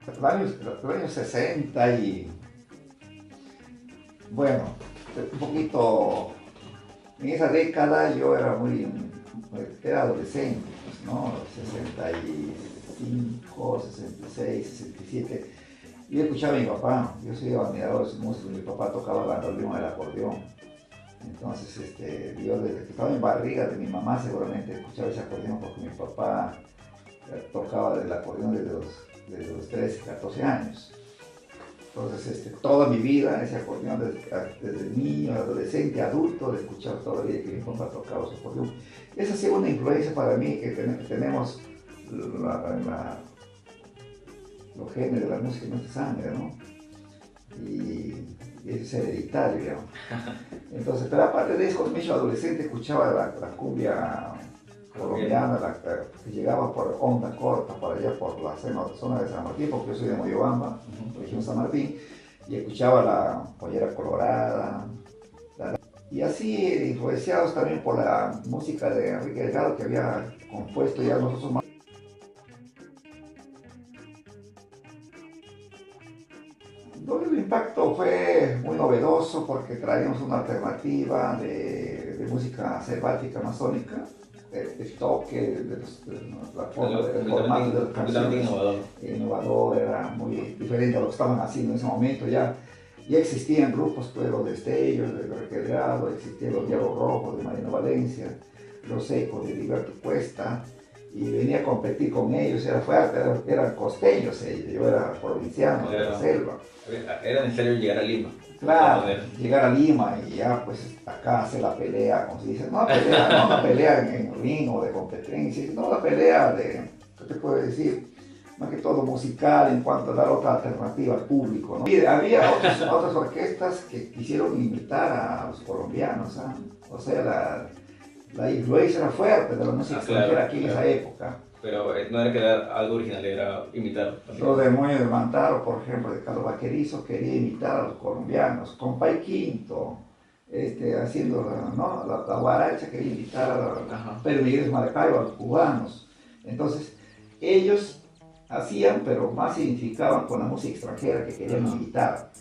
Los años 60 y, bueno, un poquito, en esa década yo era era adolescente, pues, ¿no? 65, 66, 67. Yo escuchaba a mi papá, yo soy admirador de su música, mi papá tocaba la acordeón, el acordeón. Entonces, yo desde que estaba en barriga de mi mamá seguramente escuchaba ese acordeón porque mi papá tocaba el acordeón desde los 13, 14 años. Entonces, toda mi vida, ese acordeón, desde niño, adolescente, adulto, de escuchar todavía que mi papá tocaba ese acordeón. Esa ha sido una influencia para mí que tenemos los genes de la música en nuestra sangre, ¿no? Y es hereditario, digamos. Entonces, pero aparte de eso, cuando me hizo adolescente, escuchaba la cumbia colombiana, que llegaba por onda corta, por allá por la zona de San Martín, porque yo soy de Moyobamba, región San Martín, y escuchaba la pollera colorada, y así influenciados también por la música de Enrique Delgado que había compuesto ya nosotros. El impacto fue muy novedoso porque traíamos una alternativa de música selvática amazónica, el toque, la forma, el formato de las canciones, innovador, era muy diferente a lo que estaban haciendo en ese momento. Ya existían grupos, pues los Destellos, de Enrique Delgado, existían los Diablos Rojos de Marino Valencia, los Ecos de Heriberto Cuesta, y venía a competir con ellos, era fuerte, eran costeños ellos, yo era provinciano de la selva. Era necesario llegar a Lima. Claro, llegar a Lima y ya pues acá hacer la pelea, como se dice, no la pelea, no la pelea en ring o de competencia, no la pelea de, ¿qué te puedo decir? Más que todo musical en cuanto a dar otra alternativa al público, ¿no? Y había otras orquestas que quisieron imitar a los colombianos, ¿ah? O sea, la influencia era fuerte de la música extranjera aquí en esa época. Pero no era crear algo original, era imitar. Los demonios del Mantaro, por ejemplo, de Carlos Vaquerizo, quería imitar a los colombianos. Compay Quinto, haciendo la guaracha, quería imitar a Pedro Miguel Maracaibo, a los cubanos. Entonces, ellos hacían, pero más se identificaban con la música extranjera que querían imitar.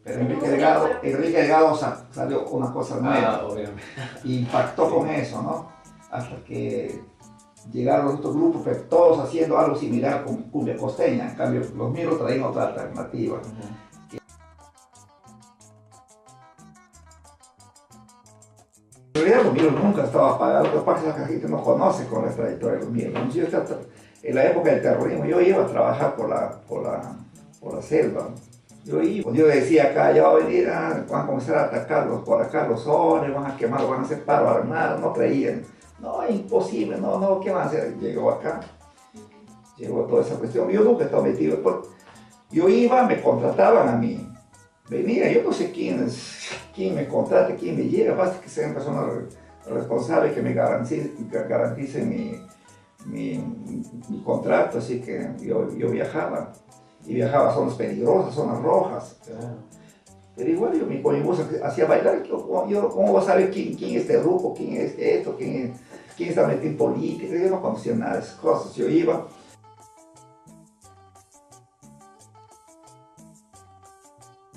Pero Enrique Delgado salió una cosa nueva. Impactó con eso, ¿no? Hasta que llegaron estos grupos, pero todos haciendo algo similar con cumbia costeña. En cambio, los míos traían otra alternativa. En realidad, los míos nunca estaba apagado. Lo que pasa es que la gente no conoce con la trayectoria de los míos. En la época del terrorismo, yo iba a trabajar por la selva. Yo decía acá, ya va a venir, van a comenzar a atacarlos por acá, los zones, van a quemar, van a hacer paro armado, no creían. No, es imposible, no, ¿qué van a hacer? Llegó acá, llegó toda esa cuestión. Yo nunca estaba metido, yo iba, me contrataban a mí. Venía, yo no sé quién me contrata, quién me llega, basta que sean personas responsables que me garanticen mi contrato, así que yo viajaba. Y viajaba a zonas peligrosas, zonas rojas. Pero igual yo con mi música hacía bailar. ¿Cómo vas a saber quién es este grupo, quién es esto, quién está metido en política? Yo no conocía nada de esas cosas. Yo iba.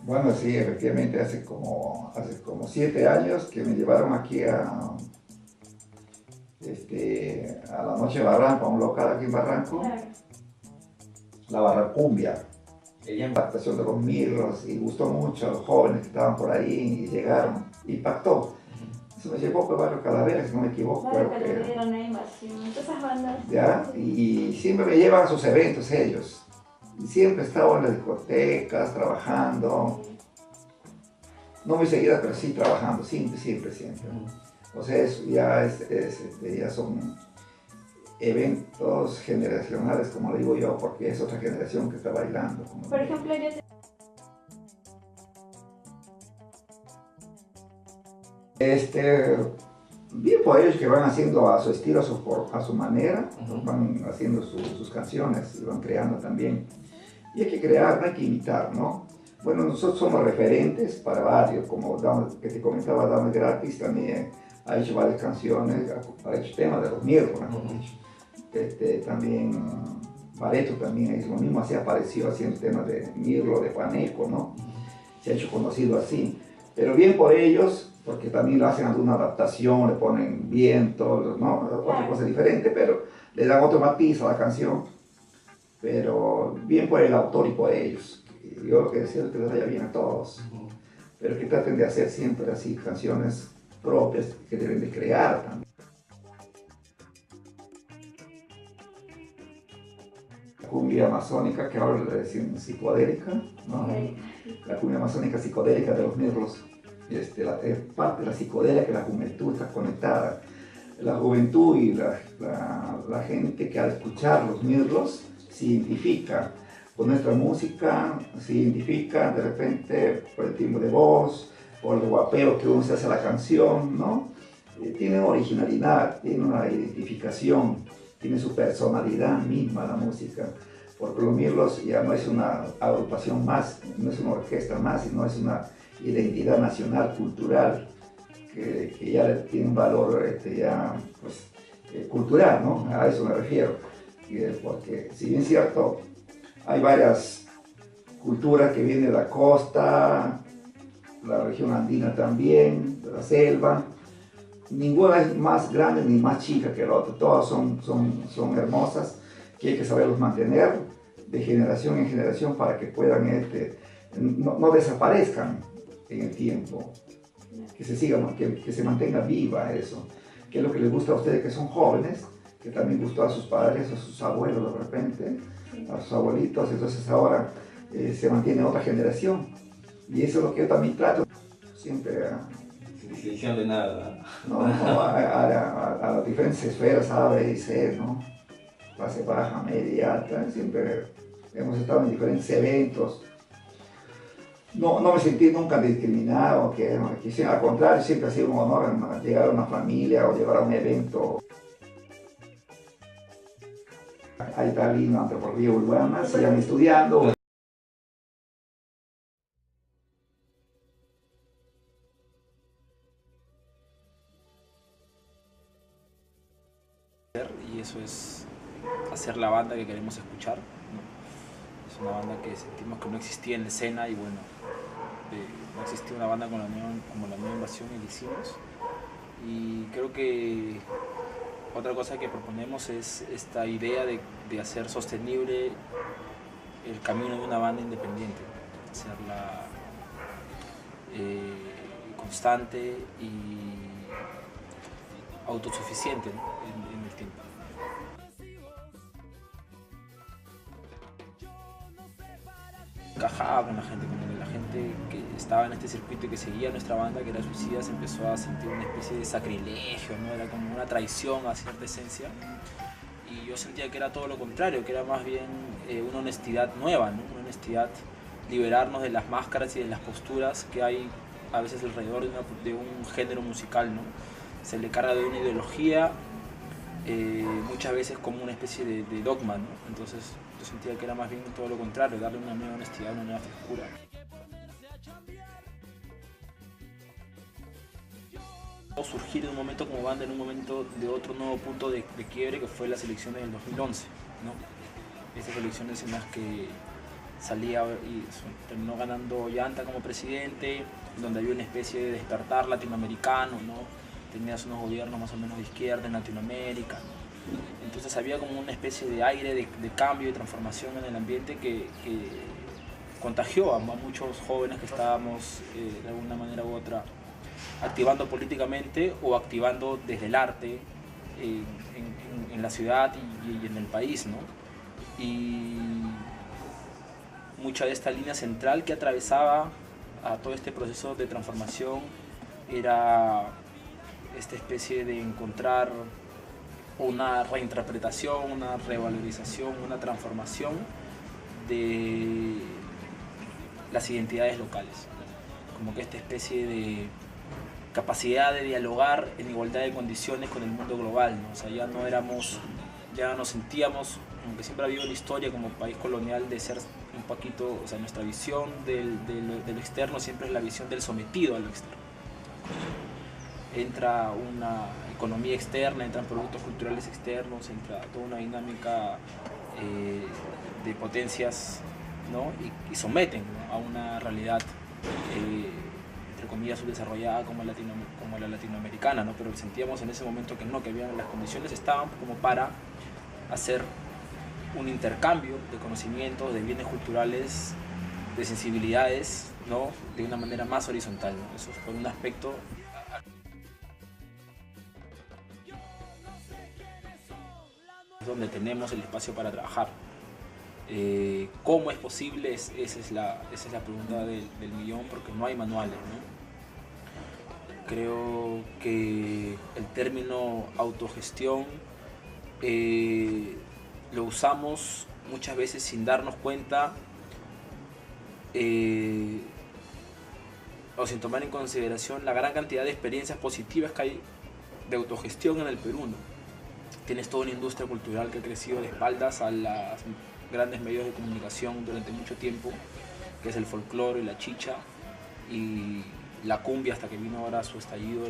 Bueno, sí, efectivamente, hace como 7 años que me llevaron aquí a la Noche Barranco, a un local aquí en Barranco. La Barrancumbia, la actuación de los Mirlos, y gustó mucho a los jóvenes que estaban por ahí y llegaron, impactó. Eso me llevó por Barrio Calavera, si no me equivoco. Barrio Calavera, Neymar, sí, esas bandas. ¿Ya? Y siempre me llevan a sus eventos ellos. Y siempre he estado en las discotecas, trabajando. No muy seguida, pero sí trabajando, siempre. O sea, eso ya son eventos generacionales, como le digo yo, porque es otra generación que está bailando. Por ejemplo, bien por ellos que van haciendo a su estilo, a su manera, van haciendo sus canciones y van creando también. Y hay que crear, no hay que imitar, ¿no? Bueno, nosotros somos referentes para varios, como que te comentaba, Dame Gratis también ha hecho varias canciones, ha hecho temas de los miércoles, mejor dicho. También Bareto también es lo mismo, así apareció así en temas de Mirlo, de Paneco, ¿no? Se ha hecho conocido así. Pero bien por ellos, porque también lo hacen alguna adaptación, le ponen viento, ¿no? Otra cosa diferente, pero le dan otro matiz a la canción. Pero bien por el autor y por ellos. Y yo lo que deseo es que les vaya bien a todos. Pero que traten de hacer siempre así canciones propias que deben de crear también. La cumbia amazónica, que ahora le decimos psicodélica, ¿no? La cumbia amazónica psicodélica de los Mirlos, parte de la psicodelia que la juventud está conectada. La juventud y la gente que al escuchar los Mirlos se identifica con nuestra música, se identifica de repente por el timbre de voz, por el guapeo que uno se hace a la canción, ¿no? Tiene originalidad, tiene una identificación, tiene su personalidad misma la música, porque los Mirlos ya no es una agrupación más, no es una orquesta más, sino es una identidad nacional, cultural, que ya tiene un valor ya, pues, cultural, ¿no? A eso me refiero, porque si bien es cierto, hay varias culturas que vienen de la costa, la región andina también, de la selva. Ninguna es más grande ni más chica que la otra, todas son hermosas, que hay que saberlos mantener de generación en generación para que puedan no desaparezcan en el tiempo, que se sigan, que se mantenga viva eso, que es lo que les gusta a ustedes que son jóvenes, que también gustó a sus padres, a sus abuelos de repente, a sus abuelitos, entonces ahora se mantiene otra generación. Y eso es lo que yo también trato, siempre Sin distinción de nada. a las diferentes esferas, A, B y C, ¿no? Clase baja, media, alta, siempre hemos estado en diferentes eventos. No me sentí nunca discriminado, al contrario, siempre ha sido un honor llegar a una familia o llegar a un evento. Ahí está lindo, antropología urbana, sigan estudiando. Y eso es hacer la banda que queremos escuchar, ¿no? Es una banda que sentimos que no existía en la escena y bueno, no existía una banda como la nueva Invasión y la hicimos. Y creo que otra cosa que proponemos es esta idea de hacer sostenible el camino de una banda independiente, hacerla constante y autosuficiente, ¿no? en el tiempo. Encajaba con la gente que estaba en este circuito y que seguía nuestra banda, que era Suicidas, empezó a sentir una especie de sacrilegio, ¿no? Era como una traición a cierta esencia. Y yo sentía que era todo lo contrario, que era más bien una honestidad nueva, ¿no? Una honestidad, liberarnos de las máscaras y de las posturas que hay a veces alrededor de un género musical, ¿no? Se le carga de una ideología, muchas veces como una especie de dogma, ¿no? Entonces yo sentía que era más bien todo lo contrario, darle una nueva honestidad, una nueva frescura. Surgir en un momento como banda, en un momento de otro nuevo punto de quiebre que fue las elecciones del 2011, ¿no? Estas elecciones en las que salía y terminó ganando Ollanta como presidente, donde había una especie de despertar latinoamericano, ¿no? Tenías unos gobiernos más o menos de izquierda en Latinoamérica, ¿no? Entonces había como una especie de aire de cambio y transformación en el ambiente que contagió a muchos jóvenes que estábamos de alguna manera u otra activando políticamente o activando desde el arte en la ciudad y en el país, ¿no? Y mucha de esta línea central que atravesaba a todo este proceso de transformación era esta especie de encontrar una reinterpretación, una revalorización, una transformación de las identidades locales, como que esta especie de capacidad de dialogar en igualdad de condiciones con el mundo global, ¿no? O sea, ya nos sentíamos, aunque siempre ha habido una historia como país colonial de ser un poquito, o sea, nuestra visión del externo siempre es la visión del sometido a lo externo. Entra una economía externa, entran productos culturales externos, entra toda una dinámica de potencias, ¿no? y someten, ¿no?, a una realidad entre comillas subdesarrollada como la latinoamericana, ¿no? Pero sentíamos en ese momento que no, que habían, las condiciones estaban como para hacer un intercambio de conocimientos, de bienes culturales, de sensibilidades, ¿no?, de una manera más horizontal, ¿no? Eso fue un aspecto donde tenemos el espacio para trabajar. ¿Cómo es posible? Esa es la pregunta del millón, porque no hay manuales, ¿no? Creo que el término autogestión lo usamos muchas veces sin darnos cuenta o sin tomar en consideración la gran cantidad de experiencias positivas que hay de autogestión en el Perú, ¿no? Tienes toda una industria cultural que ha crecido de espaldas a los grandes medios de comunicación durante mucho tiempo, que es el folclore, la chicha y la cumbia, hasta que vino ahora su estallido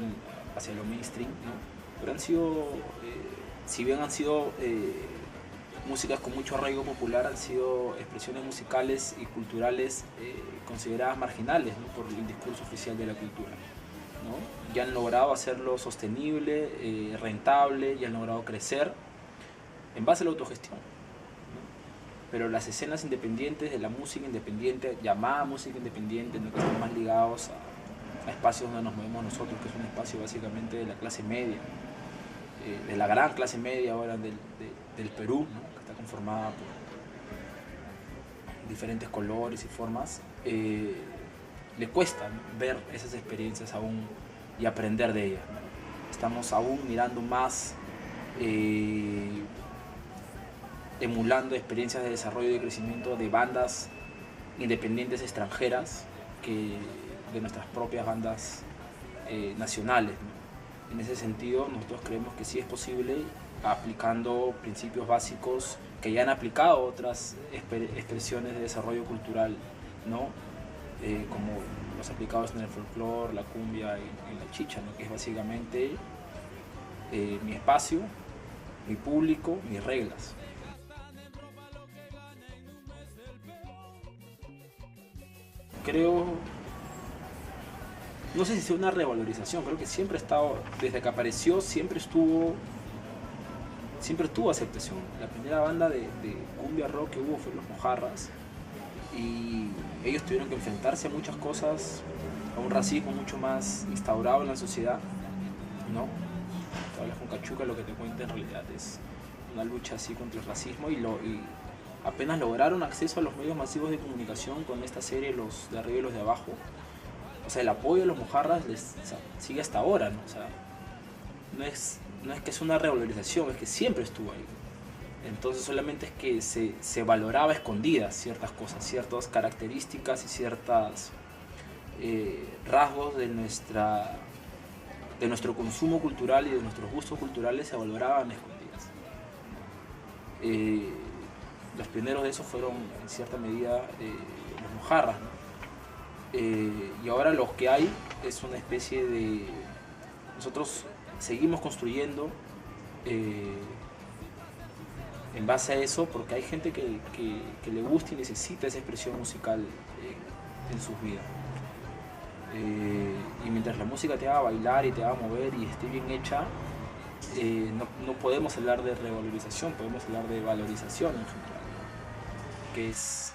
hacia lo mainstream, ¿no? Pero han sido, si bien han sido músicas con mucho arraigo popular, han sido expresiones musicales y culturales consideradas marginales, ¿no?, por el discurso oficial de la cultura, ¿no? Ya han logrado hacerlo sostenible, rentable, y han logrado crecer en base a la autogestión, ¿no? Pero las escenas independientes de la música independiente, llamada música independiente, ¿no?, que están más ligados a espacios donde nos movemos nosotros, que es un espacio básicamente de la clase media, de la gran clase media ahora del Perú, ¿no?, que está conformada por diferentes colores y formas, le cuesta, ¿no?, ver esas experiencias aún y aprender de ellas, ¿no? Estamos aún mirando más, emulando experiencias de desarrollo y de crecimiento de bandas independientes extranjeras que de nuestras propias bandas nacionales, ¿no? En ese sentido, nosotros creemos que sí es posible, aplicando principios básicos que ya han aplicado otras expresiones de desarrollo cultural, ¿no? Como los aplicados en el folclore, la cumbia y la chicha, ¿no?, que es básicamente mi espacio, mi público, mis reglas. Creo, no sé si sea una revalorización, creo que siempre ha estado, desde que apareció, siempre tuvo aceptación. La primera banda de cumbia rock que hubo fue Los Mojarras, y ellos tuvieron que enfrentarse a muchas cosas, a un racismo mucho más instaurado en la sociedad, ¿no? Te hablas con Cachuca, lo que te cuenta en realidad es una lucha así contra el racismo, y apenas lograron acceso a los medios masivos de comunicación con esta serie, Los de Arriba y Los de Abajo. O sea, el apoyo de Los Mojarras sigue hasta ahora, ¿no? O sea, no es que es una revalorización, es que siempre estuvo ahí. Entonces solamente es que se valoraba a escondidas ciertas cosas, ciertas características y ciertos rasgos de nuestro consumo cultural y de nuestros gustos culturales se valoraban a escondidas. Los pioneros de eso fueron en cierta medida Los Mojarras, ¿no? Y ahora lo que hay es una especie de... Nosotros seguimos construyendo en base a eso, porque hay gente que le gusta y necesita esa expresión musical en sus vidas. Y mientras la música te haga bailar y te haga mover y esté bien hecha, no podemos hablar de revalorización, podemos hablar de valorización en general, que es